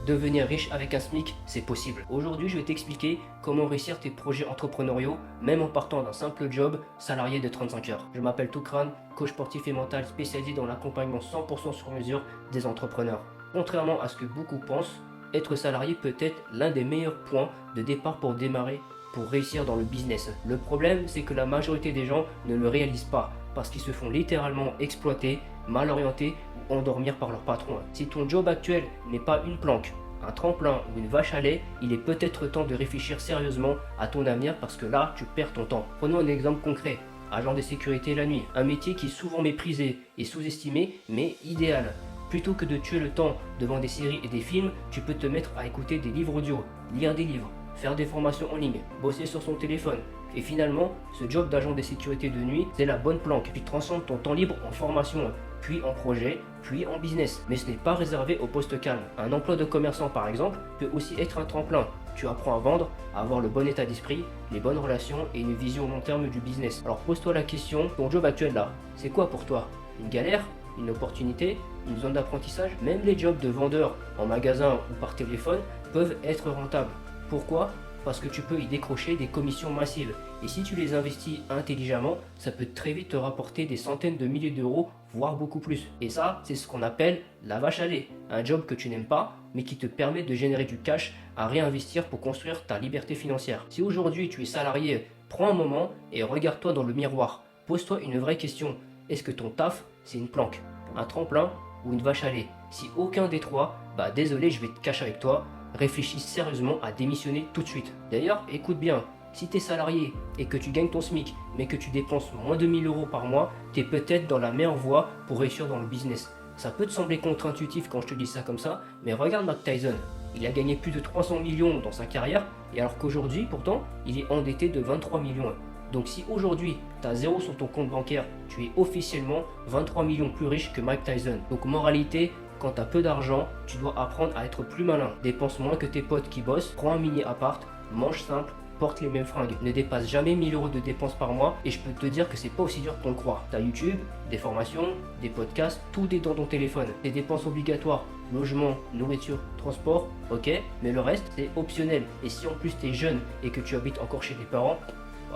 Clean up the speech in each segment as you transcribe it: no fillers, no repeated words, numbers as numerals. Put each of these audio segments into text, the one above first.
Devenir riche avec un SMIC, c'est possible. Aujourd'hui, je vais t'expliquer comment réussir tes projets entrepreneuriaux, même en partant d'un simple job salarié de 35 heures. Je m'appelle Toukran, coach sportif et mental spécialisé dans l'accompagnement 100% sur mesure des entrepreneurs. Contrairement à ce que beaucoup pensent, être salarié peut être l'un des meilleurs points de départ pour démarrer, pour réussir dans le business. Le problème, c'est que la majorité des gens ne le réalisent pas parce qu'ils se font littéralement exploiter, mal orientés ou endormir par leur patron. Si ton job actuel n'est pas une planque, un tremplin ou une vache à lait, il est peut-être temps de réfléchir sérieusement à ton avenir parce que là, tu perds ton temps. Prenons un exemple concret. Agent de sécurité la nuit, un métier qui est souvent méprisé et sous-estimé, mais idéal. Plutôt que de tuer le temps devant des séries et des films, tu peux te mettre à écouter des livres audio, lire des livres, faire des formations en ligne, bosser sur son téléphone. Et finalement, ce job d'agent de sécurité de nuit, c'est la bonne planque. Tu transformes ton temps libre en formation, puis en projet, puis en business. Mais ce n'est pas réservé au poste calme. Un emploi de commerçant par exemple peut aussi être un tremplin. Tu apprends à vendre, à avoir le bon état d'esprit, les bonnes relations et une vision long terme du business. Alors pose-toi la question, ton job actuel là, c'est quoi pour toi? Une galère? Une opportunité? Une zone d'apprentissage? Même les jobs de vendeur en magasin ou par téléphone peuvent être rentables. Pourquoi? Parce que tu peux y décrocher des commissions massives. Et si tu les investis intelligemment, ça peut très vite te rapporter des centaines de milliers d'euros, voire beaucoup plus. Et ça, c'est ce qu'on appelle la vache à lait. Un job que tu n'aimes pas, mais qui te permet de générer du cash à réinvestir pour construire ta liberté financière. Si aujourd'hui tu es salarié, prends un moment et regarde-toi dans le miroir. Pose-toi une vraie question. Est-ce que ton taf, c'est une planque, un tremplin ou une vache à lait? Si aucun des trois, désolé, je vais te cacher avec toi. Réfléchis sérieusement à démissionner tout de suite. D'ailleurs, écoute bien, si tu es salarié et que tu gagnes ton SMIC, mais que tu dépenses moins de 1000 euros par mois, tu es peut-être dans la meilleure voie pour réussir dans le business. Ça peut te sembler contre-intuitif quand je te dis ça comme ça, mais regarde Mike Tyson. Il a gagné plus de 300 millions dans sa carrière, et alors qu'aujourd'hui, pourtant, il est endetté de 23 millions. Donc si aujourd'hui, tu as zéro sur ton compte bancaire, tu es officiellement 23 millions plus riche que Mike Tyson. Donc moralité, quand tu as peu d'argent, tu dois apprendre à être plus malin. Dépense moins que tes potes qui bossent, prends un mini appart, mange simple, porte les mêmes fringues. Ne dépasse jamais 1000 euros de dépenses par mois et je peux te dire que c'est pas aussi dur qu'on le croit. Tu as YouTube, des formations, des podcasts, tout est dans ton téléphone. Tes dépenses obligatoires, logement, nourriture, transport, ok, mais le reste c'est optionnel. Et si en plus tu es jeune et que tu habites encore chez tes parents,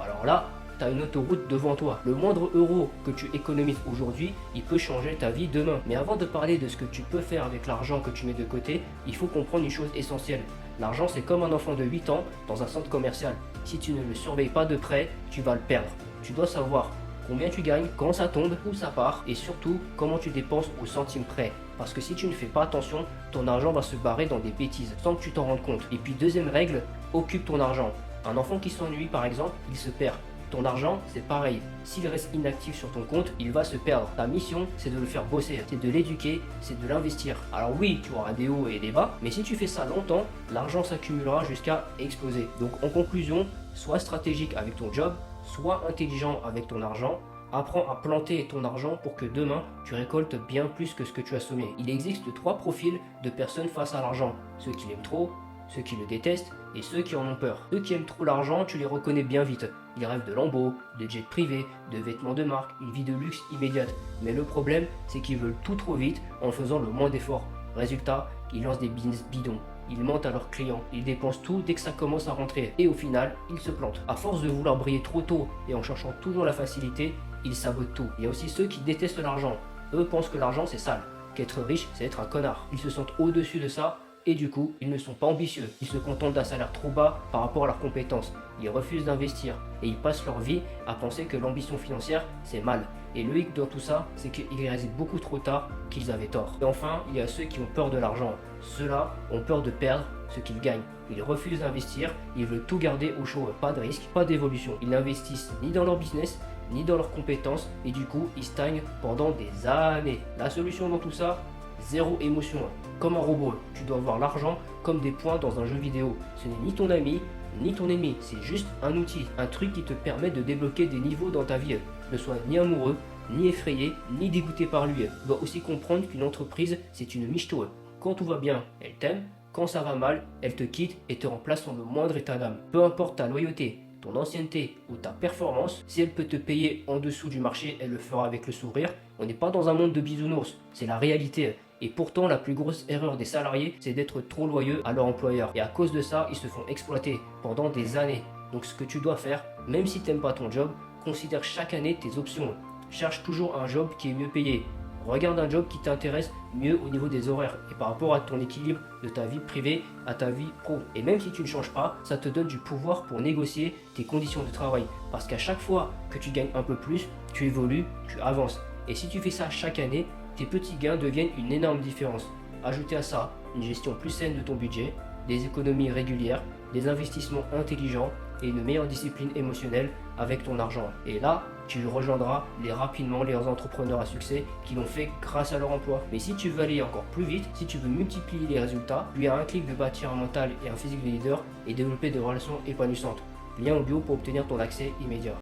alors là, tu as une autoroute devant toi. Le moindre euro que tu économises aujourd'hui, il peut changer ta vie demain. Mais avant de parler de ce que tu peux faire avec l'argent que tu mets de côté, il faut comprendre une chose essentielle. L'argent, c'est comme un enfant de 8 ans dans un centre commercial. Si tu ne le surveilles pas de près, tu vas le perdre. Tu dois savoir combien tu gagnes, quand ça tombe, où ça part et surtout comment tu dépenses au centime près. Parce que si tu ne fais pas attention, ton argent va se barrer dans des bêtises sans que tu t'en rendes compte. Et puis deuxième règle, occupe ton argent. Un enfant qui s'ennuie par exemple, il se perd. Ton argent, c'est pareil. S'il reste inactif sur ton compte, il va se perdre. Ta mission, c'est de le faire bosser, c'est de l'éduquer, c'est de l'investir. Alors oui, tu auras des hauts et des bas, mais si tu fais ça longtemps, l'argent s'accumulera jusqu'à exploser. Donc en conclusion, sois stratégique avec ton job, sois intelligent avec ton argent. Apprends à planter ton argent pour que demain, tu récoltes bien plus que ce que tu as semé. Il existe trois profils de personnes face à l'argent. Ceux qui l'aiment trop, ceux qui le détestent et ceux qui en ont peur. Ceux qui aiment trop l'argent, tu les reconnais bien vite. Ils rêvent de lambeaux, de jets privés, de vêtements de marque, une vie de luxe immédiate. Mais le problème, c'est qu'ils veulent tout trop vite en faisant le moins d'efforts. Résultat, ils lancent des business bidons. Ils mentent à leurs clients, ils dépensent tout dès que ça commence à rentrer. Et au final, ils se plantent. À force de vouloir briller trop tôt et en cherchant toujours la facilité, ils sabotent tout. Il y a aussi ceux qui détestent l'argent. Eux pensent que l'argent c'est sale, qu'être riche c'est être un connard. Ils se sentent au-dessus de ça. Et du coup, ils ne sont pas ambitieux. Ils se contentent d'un salaire trop bas par rapport à leurs compétences. Ils refusent d'investir et ils passent leur vie à penser que l'ambition financière, c'est mal. Et le hic dans tout ça, c'est qu'ils réalisent beaucoup trop tard qu'ils avaient tort. Et enfin, il y a ceux qui ont peur de l'argent. Ceux-là ont peur de perdre ce qu'ils gagnent. Ils refusent d'investir, ils veulent tout garder au chaud. Pas de risque, pas d'évolution. Ils n'investissent ni dans leur business, ni dans leurs compétences. Et du coup, ils stagnent pendant des années. La solution dans tout ça, zéro émotion. Comme un robot, tu dois voir l'argent comme des points dans un jeu vidéo. Ce n'est ni ton ami, ni ton ennemi, c'est juste un outil, un truc qui te permet de débloquer des niveaux dans ta vie. Ne sois ni amoureux, ni effrayé, ni dégoûté par lui. Tu dois aussi comprendre qu'une entreprise, c'est une michto. Quand tout va bien, elle t'aime. Quand ça va mal, elle te quitte et te remplace dans le moindre état d'âme. Peu importe ta loyauté, ton ancienneté ou ta performance, si elle peut te payer en dessous du marché, elle le fera avec le sourire. On n'est pas dans un monde de bisounours, c'est la réalité. Et pourtant, la plus grosse erreur des salariés, c'est d'être trop loyaux à leur employeur. Et à cause de ça, ils se font exploiter pendant des années. Donc ce que tu dois faire, même si tu n'aimes pas ton job, considère chaque année tes options. Cherche toujours un job qui est mieux payé. Regarde un job qui t'intéresse mieux au niveau des horaires et par rapport à ton équilibre de ta vie privée à ta vie pro. Et même si tu ne changes pas, ça te donne du pouvoir pour négocier tes conditions de travail. Parce qu'à chaque fois que tu gagnes un peu plus, tu évolues, tu avances. Et si tu fais ça chaque année, tes petits gains deviennent une énorme différence. Ajoutez à ça une gestion plus saine de ton budget, des économies régulières, des investissements intelligents et une meilleure discipline émotionnelle avec ton argent. Et là, tu rejoindras rapidement les entrepreneurs à succès qui l'ont fait grâce à leur emploi. Mais si tu veux aller encore plus vite, si tu veux multiplier les résultats, lui a un clic de bâtir un mental et un physique de leader et développer des relations épanouissantes. Lien en bio pour obtenir ton accès immédiat.